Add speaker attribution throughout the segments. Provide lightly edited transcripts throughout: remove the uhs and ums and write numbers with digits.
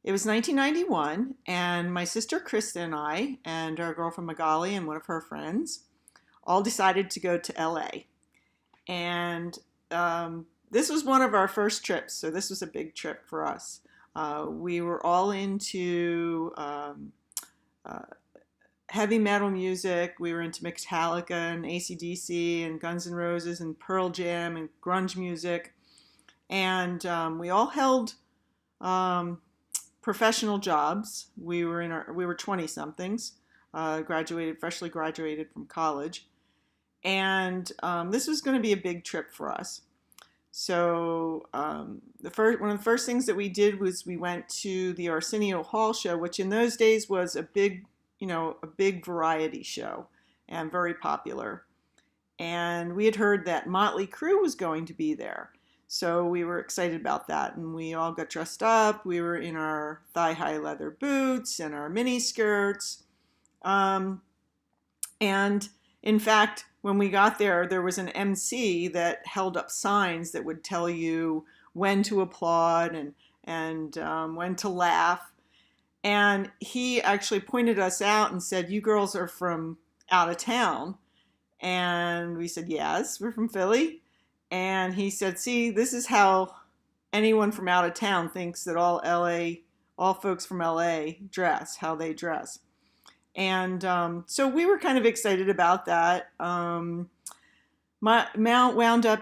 Speaker 1: It was 1991, and my sister Krista and I, and our girlfriend Magali and one of her friends, all decided to go to LA. And this was one of our first trips, so this was a big trip for us. We were all into uh, heavy metal music. We were into Metallica and AC/DC and Guns N' Roses and Pearl Jam and grunge music. And we all held um, professional jobs. We were 20 somethings, freshly graduated from college, and this was going to be a big trip for us. So one of the first things that we did was we went to the Arsenio Hall show, which in those days was a big variety show and very popular. And we had heard that Motley Crue was going to be there. So we were excited about that, and we all got dressed up. We were in our thigh-high leather boots and our mini skirts. And in fact, when we got there, there was an MC that held up signs that would tell you when to applaud and when to laugh. And he actually pointed us out and said, "You girls are from out of town." And we said, "Yes, we're from Philly." And he said, "See, this is how anyone from out of town thinks that all folks from LA dress, how they dress." And so we were kind of excited about that. Wound up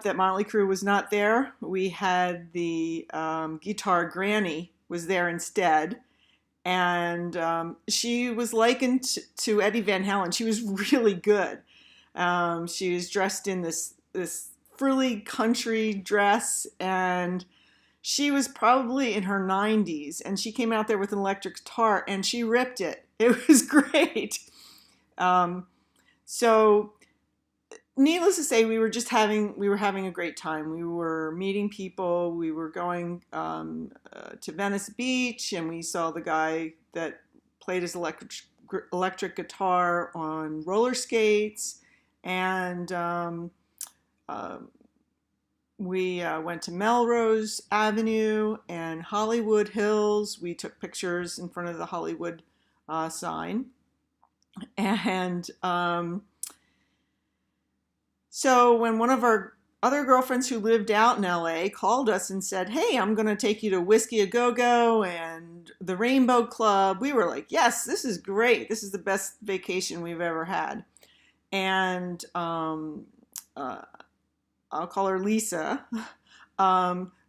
Speaker 1: that Motley Crue was not there. We had the guitar Granny was there instead. And she was likened to Eddie Van Halen. She was really good. She was dressed in this frilly country dress, and she was probably in her 90s, and she came out there with an electric guitar, and she ripped it. It was great. So needless to say, we were having a great time. We were meeting people. We were going to Venice Beach, and we saw the guy that played his electric guitar on roller skates, and we went to Melrose Avenue and Hollywood Hills. We took pictures in front of the Hollywood sign. And so when one of our other girlfriends who lived out in LA called us and said, "Hey, I'm going to take you to Whiskey A Go Go and the Rainbow Club," we were like, "Yes, this is great. This is the best vacation we've ever had." And I'll call her Lisa.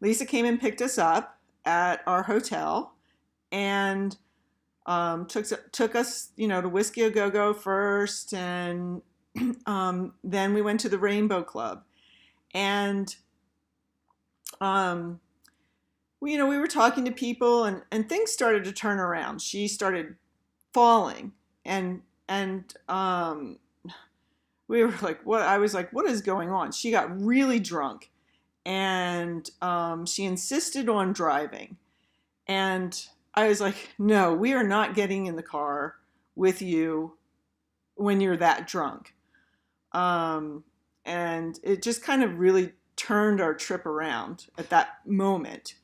Speaker 1: Lisa came and picked us up at our hotel and took us, to Whiskey A Go Go first, and then we went to the Rainbow Club, and we were talking to people, and things started to turn around. She started falling, and we were like, "What?" I was like, "What is going on?" She got really drunk, and she insisted on driving, and I was like, "No, we are not getting in the car with you when you're that drunk." And it just kind of really turned our trip around at that moment.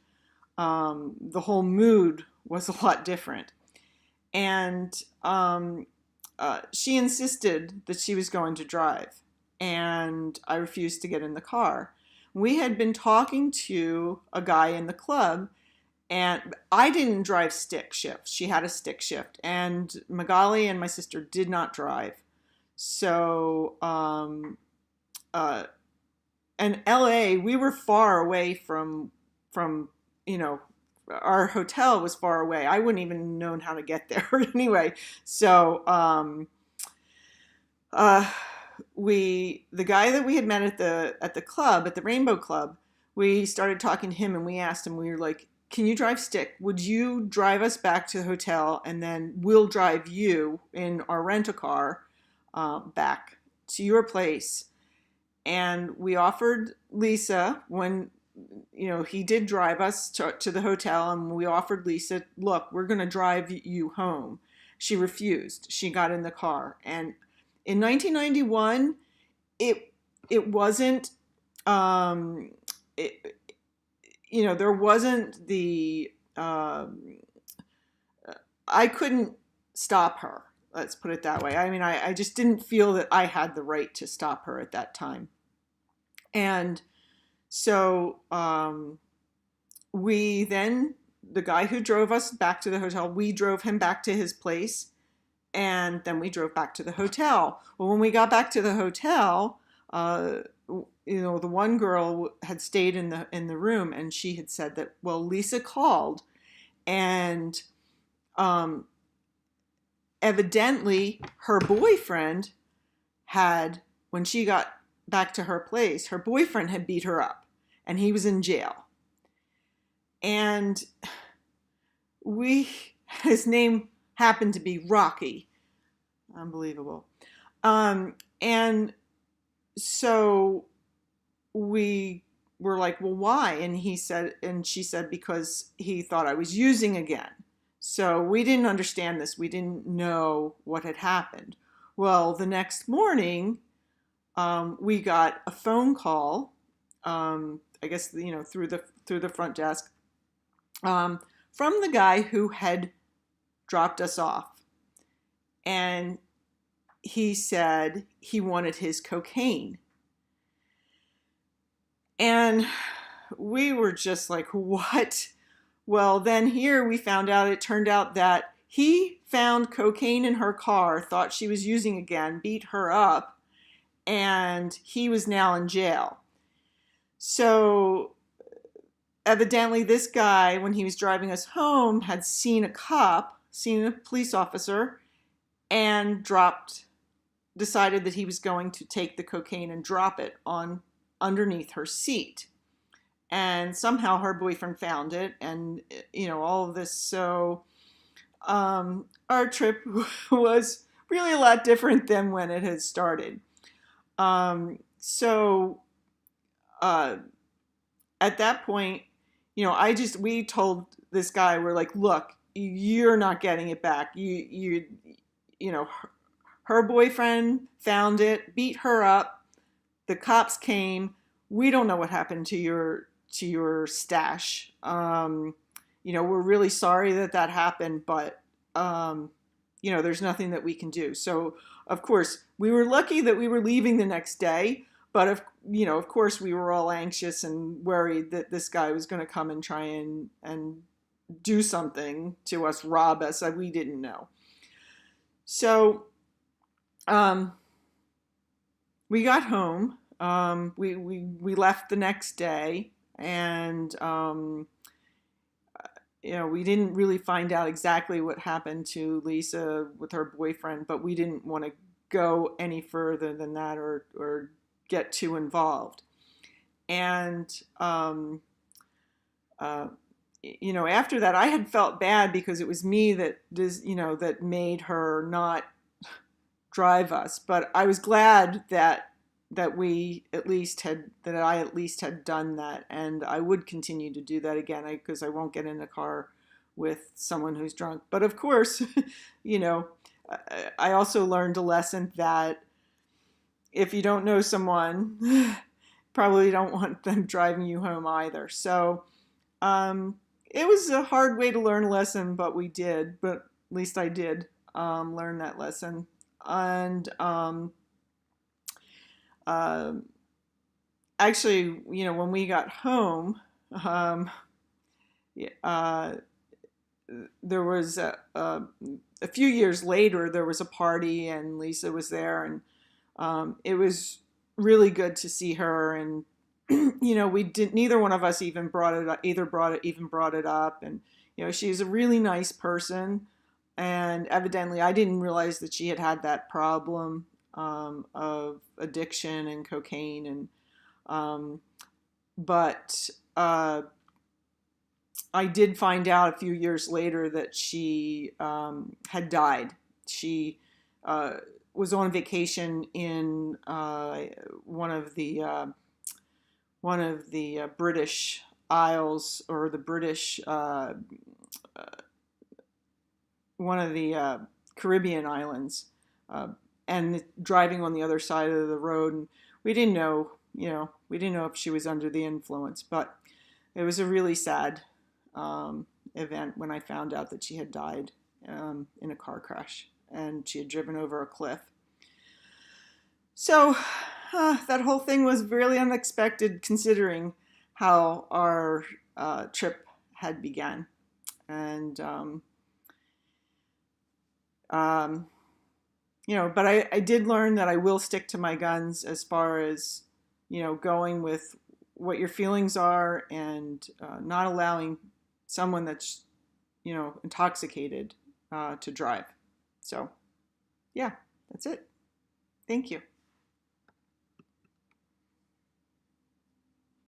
Speaker 1: The whole mood was a lot different. And she insisted that she was going to drive, and I refused to get in the car. We had been talking to a guy in the club, and I didn't drive stick shift. She had a stick shift, and Magali and my sister did not drive. So, and LA, we were far away from, our hotel was far away. I wouldn't even known how to get there anyway. So, the guy that we had met at the club, at the Rainbow Club, we started talking to him, and we asked him, we were like, "Can you drive stick? Would you drive us back to the hotel, and then we'll drive you in our rent-a-car back to your place?" And we offered Lisa, when he did drive us to the hotel, and we offered Lisa, "Look, we're going to drive you home." She refused. She got in the car, and in 1991, it wasn't, there wasn't the I couldn't stop her. Let's put it that way. I mean, I just didn't feel that I had the right to stop her at that time. And so we then, the guy who drove us back to the hotel, we drove him back to his place. And then we drove back to the hotel. Well, when we got back to the hotel, the one girl had stayed in the room, and she had said that, well, Lisa called, and evidently her boyfriend had, when she got back to her place, her boyfriend had beat her up, and he was in jail. And his name happened to be Rocky. Unbelievable. And so we were like, well, why? And she said, because he thought I was using again. So we didn't understand this. We didn't know what had happened. Well, the next morning, we got a phone call, I guess, through the front desk, from the guy who had dropped us off. And he said he wanted his cocaine. And we were just like, what? Well, then here we found out, it turned out that he found cocaine in her car, thought she was using again, beat her up, and he was now in jail. So evidently this guy, when he was driving us home, had seen a police officer, and decided that he was going to take the cocaine and drop it on underneath her seat. And somehow her boyfriend found it, and all of this. So our trip was really a lot different than when it had started. So at that point, we told this guy, we're like, look, you're not getting it back. Her boyfriend found it, beat her up. The cops came. We don't know what happened to your stash. We're really sorry that happened, but there's nothing that we can do. So of course we were lucky that we were leaving the next day, but of course we were all anxious and worried that this guy was going to come and try and do something to us, rob us. We didn't know. So we got home. We left the next day, and we didn't really find out exactly what happened to Lisa with her boyfriend, but we didn't want to go any further than that or get too involved. And after that, I had felt bad because it was me that made her not drive us. But I was glad that I at least had done that, and I would continue to do that again, because I won't get in a car with someone who's drunk. But of course, I also learned a lesson that if you don't know someone, probably don't want them driving you home either. So it was a hard way to learn a lesson, but we did. But at least I did learn that lesson. And actually, when we got home, there was a few years later, there was a party, and Lisa was there, and it was really good to see her. And neither one of us even brought it up, and she's a really nice person. And evidently, I didn't realize that she had that problem of addiction and cocaine, but I did find out a few years later that she had died. She was on vacation in one of the British Isles, or the British one of the Caribbean islands, and driving on the other side of the road. And we didn't know if she was under the influence, but it was a really sad event when I found out that she had died. in a car crash, and she had driven over a cliff. So that whole thing was really unexpected, considering how our trip had begun. And but I did learn that I will stick to my guns as far as, going with what your feelings are, and not allowing someone that's, intoxicated to drive. So, yeah, that's it. Thank you.